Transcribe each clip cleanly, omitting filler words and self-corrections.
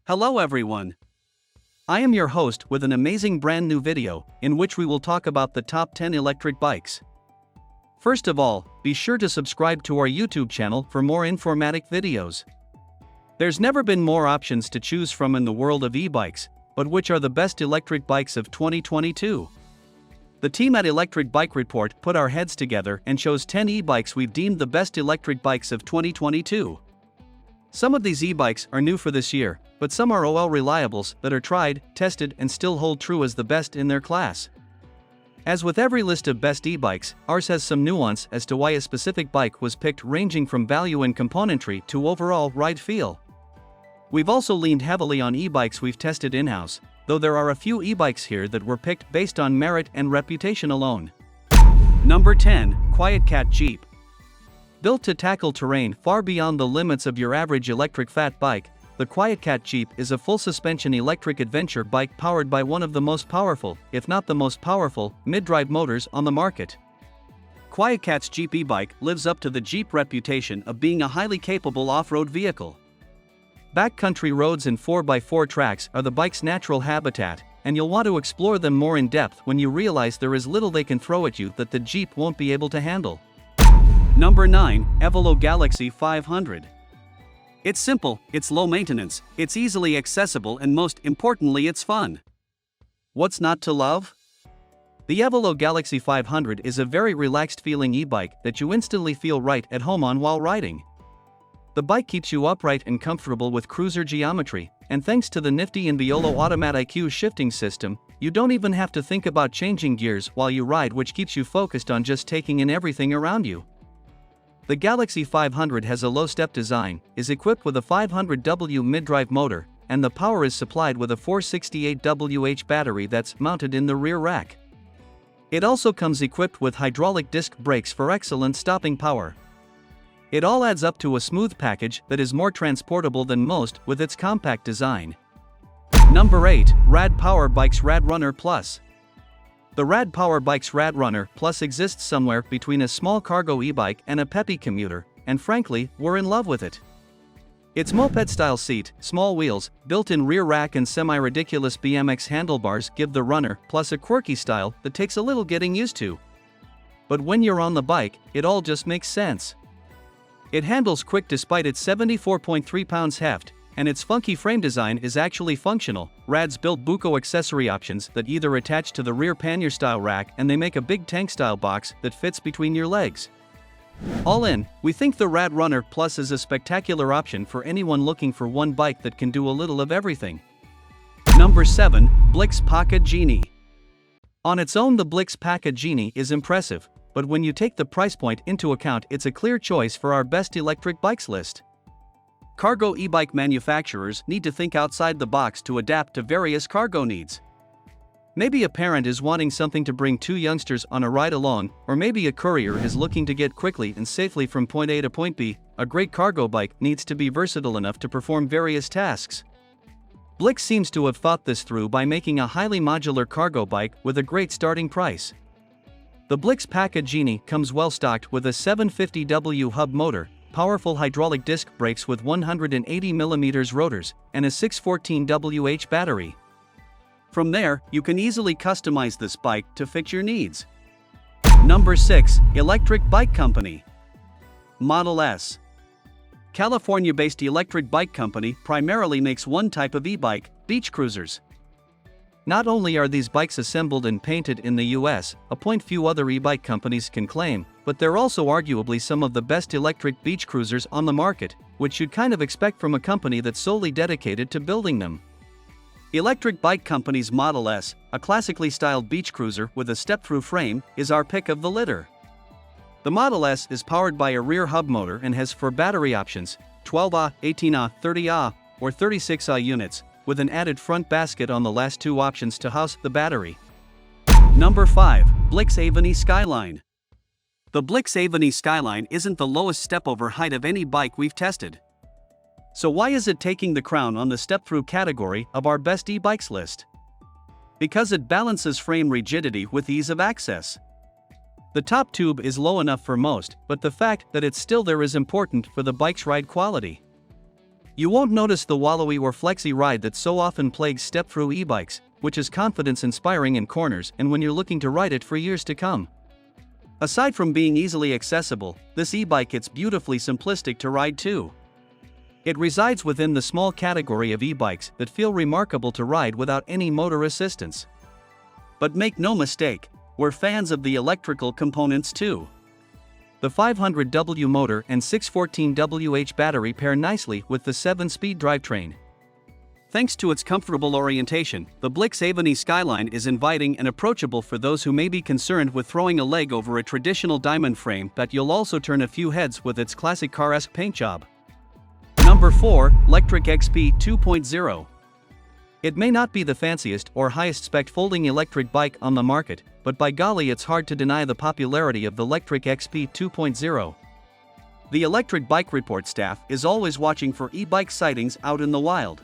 Hello everyone. I am your host with an amazing brand new video, in which we will talk about the top 10 electric bikes. First of all, be sure to subscribe to our YouTube channel for more informative videos. There's never been more options to choose from in the world of e-bikes, but which are the best electric bikes of 2022? The team at Electric Bike Report put our heads together and chose 10 e-bikes we've deemed the best electric bikes of 2022. Some of these e-bikes are new for this year, but some are OL reliables that are tried, tested and still hold true as the best in their class. As with every list of best e-bikes, ours has some nuance as to why a specific bike was picked, ranging from value and componentry to overall ride feel. We've also leaned heavily on e-bikes we've tested in-house, though there are a few e-bikes here that were picked based on merit and reputation alone. Number 10, QuietKat Jeep. Built to tackle terrain far beyond the limits of your average electric fat bike, the QuietKat Jeep is a full-suspension electric adventure bike powered by one of the most powerful, if not the most powerful, mid-drive motors on the market. QuietKat's Jeep e-bike lives up to the Jeep reputation of being a highly capable off-road vehicle. Backcountry roads and 4x4 tracks are the bike's natural habitat, and you'll want to explore them more in depth when you realize there is little they can throw at you that the Jeep won't be able to handle. Number 9, Evelo Galaxy 500. It's simple, it's low maintenance, it's easily accessible, and most importantly, it's fun. What's not to love? The Evelo Galaxy 500 is a very relaxed feeling e-bike that you instantly feel right at home on while riding. The bike keeps you upright and comfortable with cruiser geometry, and thanks to the nifty Evelo Automatic IQ shifting system, you don't even have to think about changing gears while you ride, which keeps you focused on just taking in everything around you. The Galaxy 500 has a low-step design, is equipped with a 500W mid-drive motor, and the power is supplied with a 468Wh battery that's mounted in the rear rack. It also comes equipped with hydraulic disc brakes for excellent stopping power. It all adds up to a smooth package that is more transportable than most with its compact design. Number 8, Rad Power Bikes RadRunner Plus. The Rad Power Bikes RadRunner Plus exists somewhere between a small cargo e-bike and a peppy commuter, and frankly, we're in love with it. Its moped-style seat, small wheels, built-in rear rack and semi-ridiculous BMX handlebars give the Runner Plus a quirky style that takes a little getting used to. But when you're on the bike, it all just makes sense. It handles quick despite its 74.3 pounds heft, and its funky frame design is actually functional. Rad's built buco accessory options that either attach to the rear pannier-style rack, and they make a big tank-style box that fits between your legs. All in, we think the RadRunner Plus is a spectacular option for anyone looking for one bike that can do a little of everything. Number 7, Blix Packa Genie. On its own, the Blix Packa Genie is impressive, but when you take the price point into account, it's a clear choice for our best electric bikes list. Cargo e-bike manufacturers need to think outside the box to adapt to various cargo needs. Maybe a parent is wanting something to bring two youngsters on a ride along, or maybe a courier is looking to get quickly and safely from point A to point B. A great cargo bike needs to be versatile enough to perform various tasks. Blix seems to have thought this through by making a highly modular cargo bike with a great starting price. The Blix Packa Genie comes well stocked with a 750W hub motor, powerful hydraulic disc brakes with 180mm rotors, and a 614Wh battery. From there, you can easily customize this bike to fit your needs. Number 6, Electric Bike Company. Model S. California-based Electric Bike Company primarily makes one type of e-bike, beach cruisers. Not only are these bikes assembled and painted in the US, a point few other e-bike companies can claim, but they're also arguably some of the best electric beach cruisers on the market, which you'd kind of expect from a company that's solely dedicated to building them. Electric Bike Company's Model S, a classically styled beach cruiser with a step-through frame, is our pick of the litter. The Model S is powered by a rear hub motor and has 4 battery options, 12Ah, 18Ah, 30Ah, or 36Ah units, with an added front basket on the last 2 options to house the battery. Number 5, Blix Aveny Skyline. The Blix Aveny Skyline isn't the lowest step-over height of any bike we've tested. So why is it taking the crown on the step-through category of our best e-bikes list? Because it balances frame rigidity with ease of access. The top tube is low enough for most, but the fact that it's still there is important for the bike's ride quality. You won't notice the wallowy or flexy ride that so often plagues step-through e-bikes, which is confidence-inspiring in corners and when you're looking to ride it for years to come. Aside from being easily accessible, this e-bike is beautifully simplistic to ride too. It resides within the small category of e-bikes that feel remarkable to ride without any motor assistance. But make no mistake, we're fans of the electrical components too. The 500W motor and 614Wh battery pair nicely with the 7-speed drivetrain. Thanks to its comfortable orientation, the Blix Aveny Skyline is inviting and approachable for those who may be concerned with throwing a leg over a traditional diamond frame, but you'll also turn a few heads with its classic car-esque paint job. Number 4, Lectric XP 2.0. It may not be the fanciest or highest-spec folding electric bike on the market, but by golly it's hard to deny the popularity of the Lectric XP 2.0. The Electric Bike Report staff is always watching for e-bike sightings out in the wild.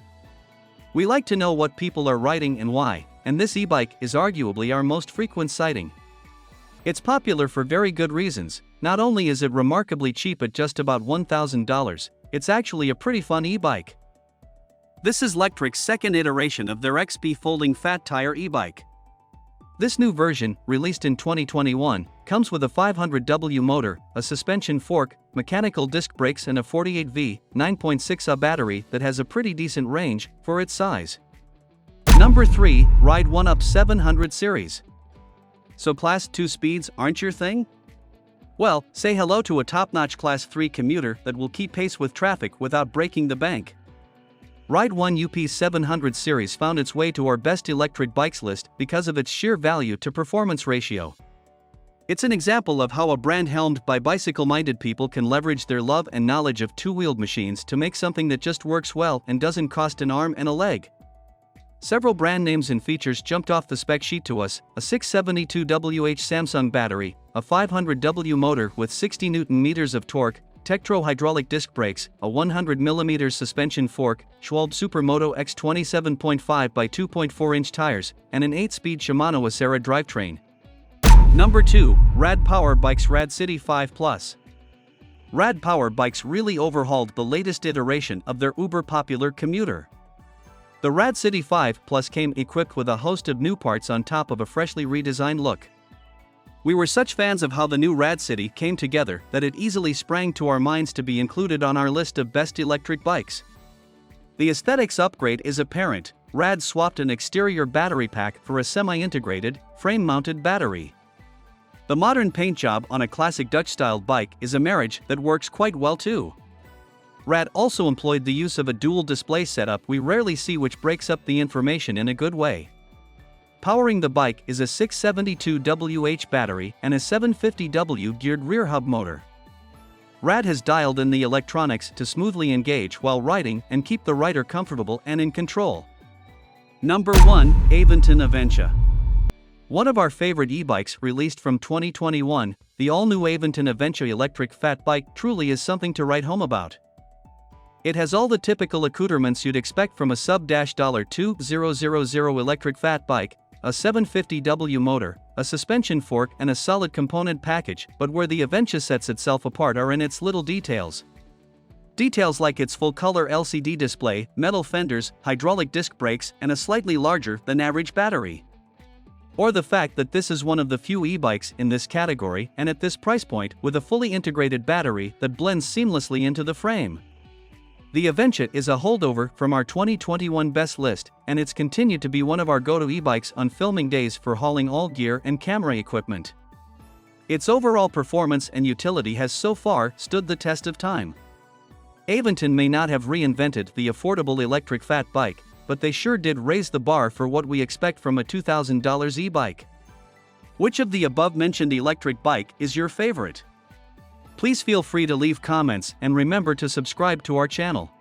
We like to know what people are riding and why, and this e-bike is arguably our most frequent sighting. It's popular for very good reasons. Not only is it remarkably cheap at just about $1,000, it's actually a pretty fun e-bike. This is Lectric's second iteration of their XP folding fat tire e-bike. This new version, released in 2021, comes with a 500W motor, a suspension fork, mechanical disc brakes and a 48V, 9.6Ah battery that has a pretty decent range for its size. Number 3, Ride 1UP 700 series. So Class 2 speeds aren't your thing? Well, say hello to a top-notch Class 3 commuter that will keep pace with traffic without breaking the bank. Ride 1UP 700 series found its way to our best electric bikes list because of its sheer value to performance ratio. It's an example of how a brand helmed by bicycle-minded people can leverage their love and knowledge of two-wheeled machines to make something that just works well and doesn't cost an arm and a leg. Several brand names and features jumped off the spec sheet to us: a 672Wh Samsung battery, a 500W motor with 60 Nm of torque, Tektro hydraulic disc brakes, a 100mm suspension fork, Schwalbe Supermoto X 27.5 by 2.4-inch tires, and an 8-speed Shimano Acera drivetrain. Number 2, Rad Power Bikes RadCity 5 Plus. Rad Power Bikes really overhauled the latest iteration of their uber-popular commuter. The RadCity 5 Plus came equipped with a host of new parts on top of a freshly redesigned look. We were such fans of how the new RadCity came together that it easily sprang to our minds to be included on our list of best electric bikes. The aesthetics upgrade is apparent. Rad swapped an exterior battery pack for a semi-integrated, frame-mounted battery. The modern paint job on a classic Dutch-styled bike is a marriage that works quite well too. Rad also employed the use of a dual display setup we rarely see, which breaks up the information in a good way. Powering the bike is a 672Wh battery and a 750W geared rear hub motor. Rad has dialed in the electronics to smoothly engage while riding and keep the rider comfortable and in control. Number 1, Aventon Aventure. One of our favorite e-bikes released from 2021, the all-new Aventon Aventure electric fat bike truly is something to write home about. It has all the typical accoutrements you'd expect from a sub-$2000 electric fat bike: a 750W motor, a suspension fork and a solid component package, but where the Aventure sets itself apart are in its little details. Details like its full-color LCD display, metal fenders, hydraulic disc brakes, and a slightly larger than average battery. Or the fact that this is one of the few e-bikes in this category and at this price point with a fully integrated battery that blends seamlessly into the frame. The Aventure is a holdover from our 2021 best list, and it's continued to be one of our go-to e-bikes on filming days for hauling all gear and camera equipment. Its overall performance and utility has so far stood the test of time. Aventon may not have reinvented the affordable electric fat bike, but they sure did raise the bar for what we expect from a $2,000 e-bike. Which of the above-mentioned electric bike is your favorite? Please feel free to leave comments and remember to subscribe to our channel.